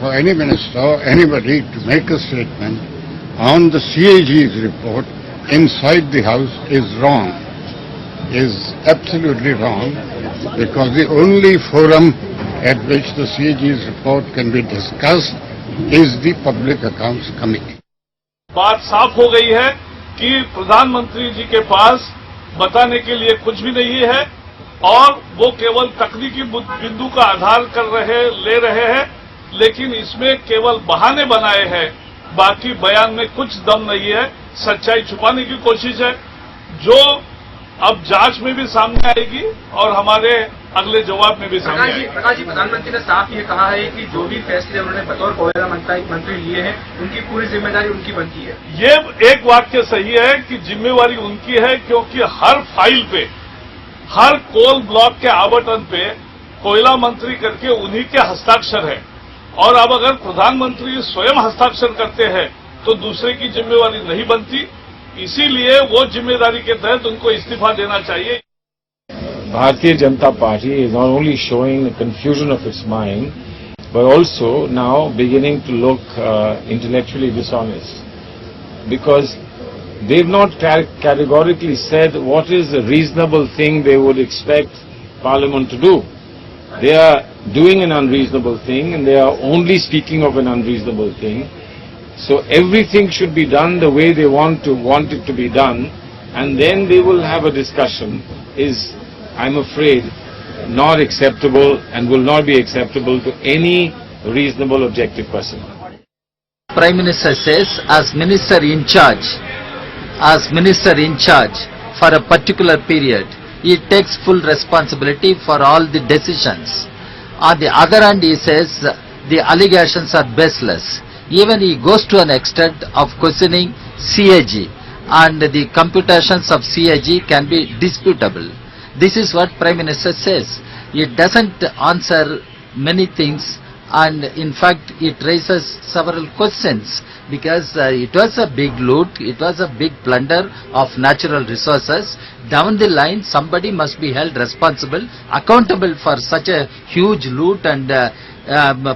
for any minister or anybody to make a statement on the CAG's report inside the House is wrong, is absolutely wrong, because the only forum at which the CAG's report can be discussed is the Public Accounts Committee. बात साफ हो गई है कि प्रधानमंत्री जी के पास बताने के लिए कुछ भी नहीं है और वो केवल तकनीकी बिंदु का आधार ले रहे हैं, लेकिन इसमें केवल बहाने बनाए हैं, बाकी बयान में कुछ दम नहीं है, सच्चाई छुपाने की कोशिश है, जो अब जांच में भी सामने आएगी और हमारे अगले जवाब में भी सामने आएगी। प्रकाश जी, प्रधानमंत्री ने साफ ये कहा है कि जो भी फैसले उन्होंने बतौर कोयला मंत्री लिए हैं, उनकी पूरी जिम्मेदारी उनकी बनती है। ये एक वाक्य सही है कि जिम्मेवारी उनकी है, क्योंकि हर फाइल पे, हर कोल ब्लॉक के आवंटन पे कोयला मंत्री करके उन्हीं के हस्ताक्षर है, और अब अगर प्रधानमंत्री स्वयं हस्ताक्षर करते हैं तो दूसरे की जिम्मेवारी नहीं बनती, इसीलिए वो जिम्मेदारी के तहत उनको इस्तीफा देना चाहिए। Bharatiya Janata Party is not only showing the confusion of its mind, but also now beginning to look intellectually dishonest, because they've not categorically said what is the reasonable thing they would expect Parliament to do. They are doing an unreasonable thing, and they are only speaking of an unreasonable thing. So everything should be done the way they want it to be done, and then they will have a discussion. Is, I'm afraid, not acceptable and will not be acceptable to any reasonable objective person. Prime Minister says, as Minister in charge for a particular period, he takes full responsibility for all the decisions. On the other hand, he says the allegations are baseless. Even he goes to an extent of questioning CAG, and the computations of CAG can be disputable. This is what Prime Minister says. It doesn't answer many things, and in fact it raises several questions, because it was a big loot, it was a big plunder of natural resources. Down the line somebody must be held responsible, accountable for such a huge loot and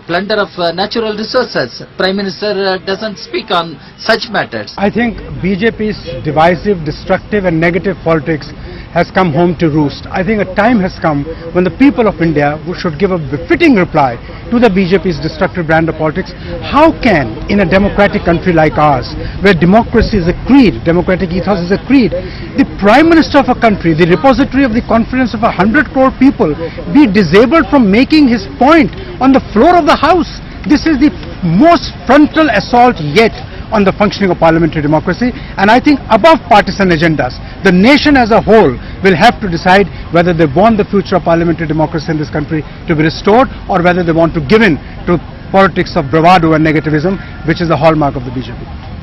plunder of natural resources. Prime Minister doesn't speak on such matters. I think BJP's divisive, destructive and negative politics has come home to roost. I think a time has come when the people of India should give a befitting reply to the BJP's destructive brand of politics. How can, in a democratic country like ours, where democracy is a creed, democratic ethos is a creed, the Prime Minister of a country, the repository of the confidence of 100 crore people, be disabled from making his point on the floor of the House? This is the most frontal assault yet on the functioning of parliamentary democracy, and I think above partisan agendas, the nation as a whole will have to decide whether they want the future of parliamentary democracy in this country to be restored, or whether they want to give in to politics of bravado and negativism, which is the hallmark of the BJP.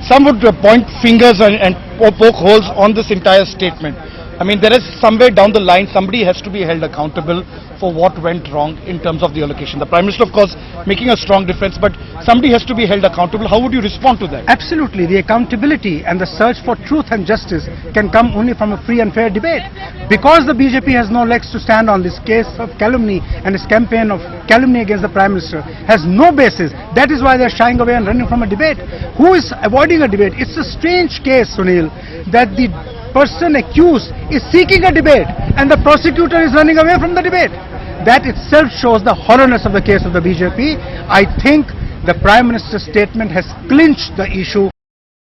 Some would point fingers and poke holes on this entire statement. I mean, there is somewhere down the line somebody has to be held accountable for what went wrong in terms of the allocation. The Prime Minister, of course, making a strong defense, but somebody has to be held accountable. How would you respond to that? Absolutely. The accountability and the search for truth and justice can come only from a free and fair debate. Because the BJP has no legs to stand on, this case of calumny and this campaign of calumny against the Prime Minister has no basis. That is why they are shying away and running from a debate. Who is avoiding a debate? It's a strange case, Sunil, that the person accused is seeking a debate and the prosecutor is running away from the debate. That itself shows the hollowness of the case of the BJP. I think the Prime Minister's statement has clinched the issue